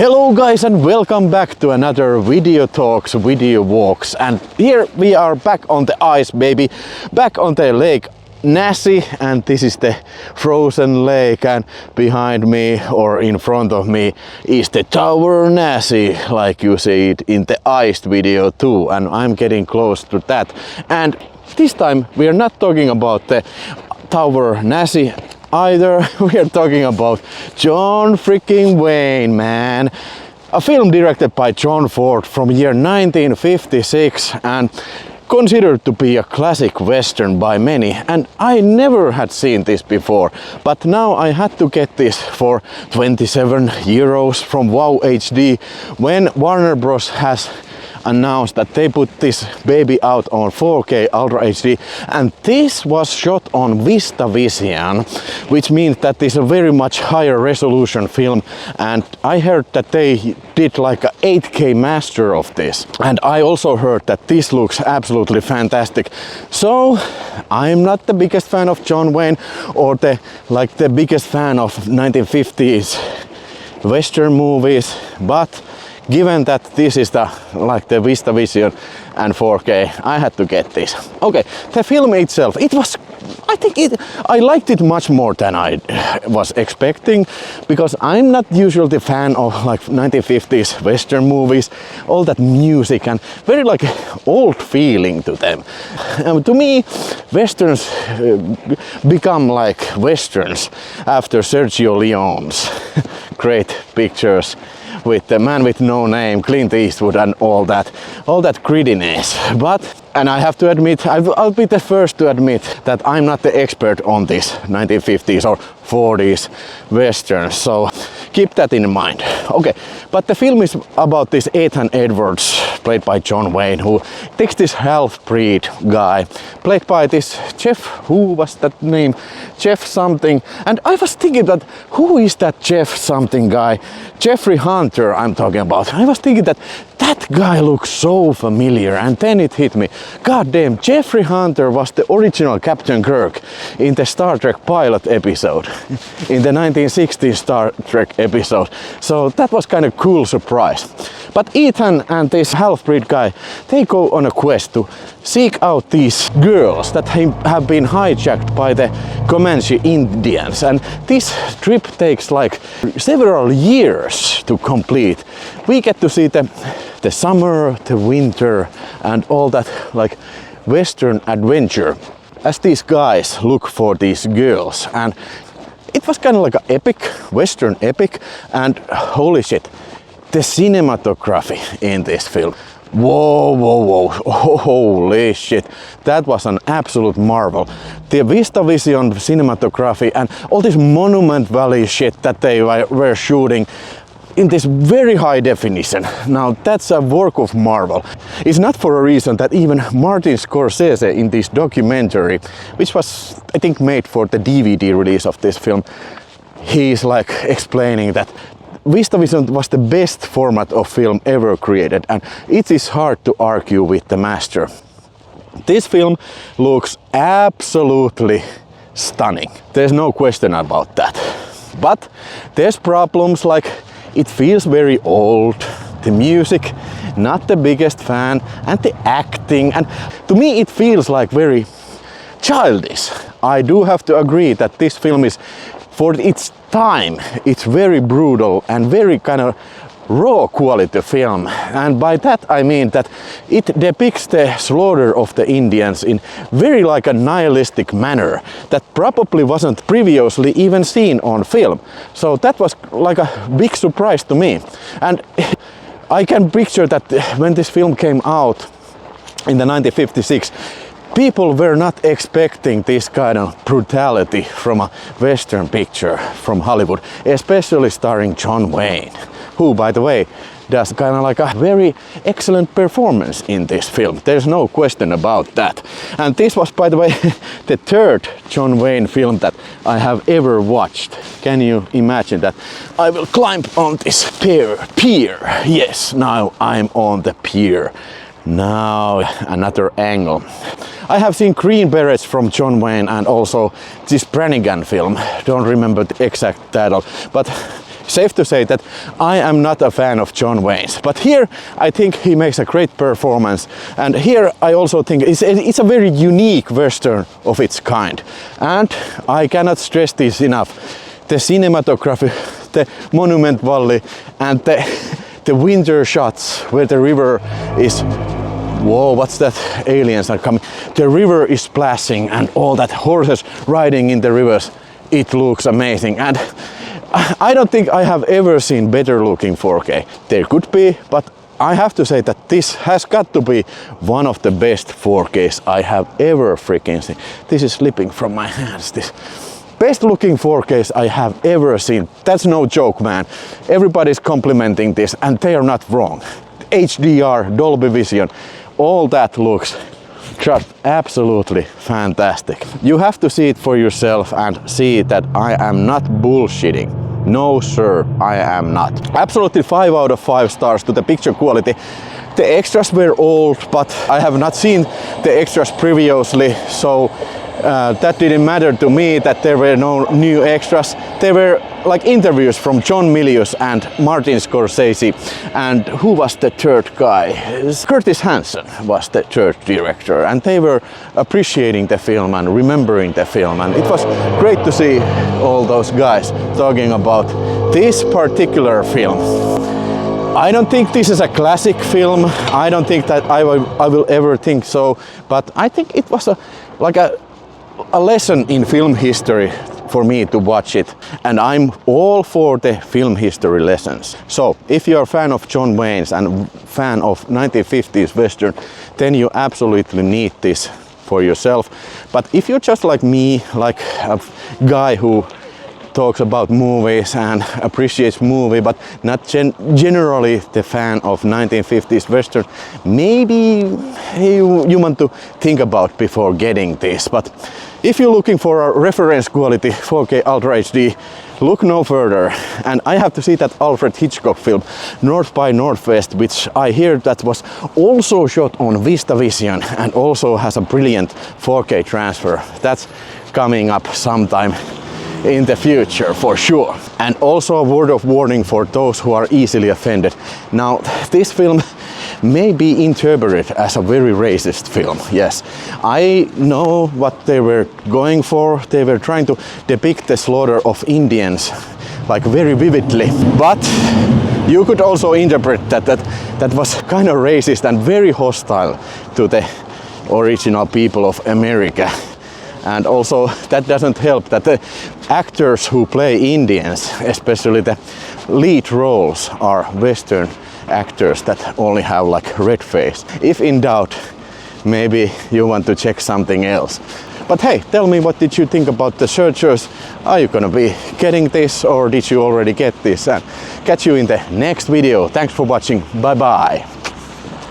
Hello guys and welcome back to another Video Talks Video Walks, and here we are back on the ice, baby, back on the lake Näsi, and this is the frozen lake, and behind me or in front of me is the Tower Näsi, like you see it in the iced video too, and I'm getting close to that. And this time we are not talking about the Tower Näsi either, we are talking about John freaking Wayne, man. A film directed by John Ford from year 1956 and considered to be a classic western by many, and I never had seen this before, but now I had to get this for 27 euros from Wow HD when Warner Bros has announced that they put this baby out on 4K Ultra HD, and this was shot on VistaVision, which means that it's a very much higher resolution film, and I heard that they did like a 8K master of this, and I also heard that this looks absolutely fantastic. So I'm not the biggest fan of John Wayne or the biggest fan of 1950s western movies, but given that this is the VistaVision and 4K, I had to get this. Okay, the film itself, I liked it much more than I was expecting, because I'm not usually a fan of 1950s western movies, all that music and very old feeling to them. To me, westerns become like westerns after Sergio Leone's great pictures with The Man with No Name, Clint Eastwood and all that grittiness. And I have to admit, I'll be the first to admit that I'm not the expert on this 1950s or 40s westerns, so keep that in mind. Okay, but the film is about this Ethan Edwards, played by John Wayne, who takes this half-breed guy, played by this Jeff, who was that name? Jeff something. And I was thinking that, who is that Jeff something guy? Jeffrey Hunter I'm talking about. I was thinking that guy looks so familiar, and then it hit me. God damn, Jeffrey Hunter was the original Captain Kirk in the Star Trek pilot episode, in the 1960s Star Trek episode. So that was kind of cool surprise. But Ethan and this half-breed guy, they go on a quest to seek out these girls that have been hijacked by the Comanche Indians, and this trip takes several years to complete. We get to see the summer, the winter, and all that western adventure as these guys look for these girls. And it was kind of like an epic, western epic, and holy shit, the cinematography in this film. Whoa, holy shit, that was an absolute marvel. The VistaVision cinematography and all this Monument Valley shit that they were shooting in this very high definition. Now that's a work of marvel. It's not for a reason that even Martin Scorsese in this documentary, which was I think made for the DVD release of this film, he's explaining that VistaVision was the best format of film ever created, and it is hard to argue with the master. This film looks absolutely stunning. There's no question about that. But there's problems it feels very old, the music, not the biggest fan, and the acting, and to me it feels very childish. I do have to agree that this film is, for its time, it's very brutal and very kind of raw quality film, and by that I mean that it depicts the slaughter of the Indians in very a nihilistic manner that probably wasn't previously even seen on film. So that was a big surprise to me, and I can picture that when this film came out in the 1956, people were not expecting this kind of brutality from a western picture from Hollywood, especially starring John Wayne, who, by the way, does kind of a very excellent performance in this film. There's no question about that. And this was, by the way, the third John Wayne film that I have ever watched. Can you imagine that? I will climb on this pier. Yes, now I'm on the pier. Now another angle. I have seen Green Berets from John Wayne and also this Brannigan film. Don't remember the exact title, but safe to say that I am not a fan of John Wayne's. But here I think he makes a great performance, and here I also think it's a very unique Western of its kind. And I cannot stress this enough. The cinematography, the Monument Valley, and the winter shots where the river is, whoa, what's that? Aliens are coming. The river is splashing and all that horses riding in the rivers. It looks amazing. And I don't think I have ever seen better looking 4K. There could be, but I have to say that this has got to be one of the best 4Ks I have ever freaking seen. This is slipping from my hands. This best looking 4Ks I have ever seen. That's no joke, man. Everybody's complimenting this and they are not wrong. HDR, Dolby Vision, all that looks just absolutely fantastic. You have to see it for yourself and see that I am not bullshitting. No sir, I am not. Absolutely 5 out of 5 stars to the picture quality. The extras were old, but I have not seen the extras previously, so that didn't matter to me that there were no new extras. There were like interviews from John Milius and Martin Scorsese, and who was the third guy? Curtis Hanson was the third director, and they were appreciating the film and remembering the film, and it was great to see all those guys talking about this particular film. I don't think this is a classic film. I don't think that I will ever think so, but I think it was a lesson in film history for me to watch it, and I'm all for the film history lessons. So if you're a fan of John Wayne's and fan of 1950s Western, then you absolutely need this for yourself. But if you're just like me, like a guy who talks about movies and appreciates movie, but not generally the fan of 1950s Western, maybe you want to think about before getting this. But if you're looking for a reference quality 4K Ultra HD, look no further. And I have to see that Alfred Hitchcock film, North by Northwest, which I hear that was also shot on VistaVision and also has a brilliant 4K transfer. That's coming up sometime in the future for sure. And also a word of warning for those who are easily offended. Now, this film may be interpreted as a very racist film. Yes, I know what they were going for. They were trying to depict the slaughter of Indians like very vividly, but you could also interpret that was kind of racist and very hostile to the original people of America. And also that doesn't help that the actors who play Indians, especially the lead roles, are Western actors that only have like red face. If in doubt, maybe you want to check something else. But hey, tell me, what did you think about The Searchers? Are you gonna be getting this, or did you already get this? And catch you in the next video. Thanks for watching. Bye bye.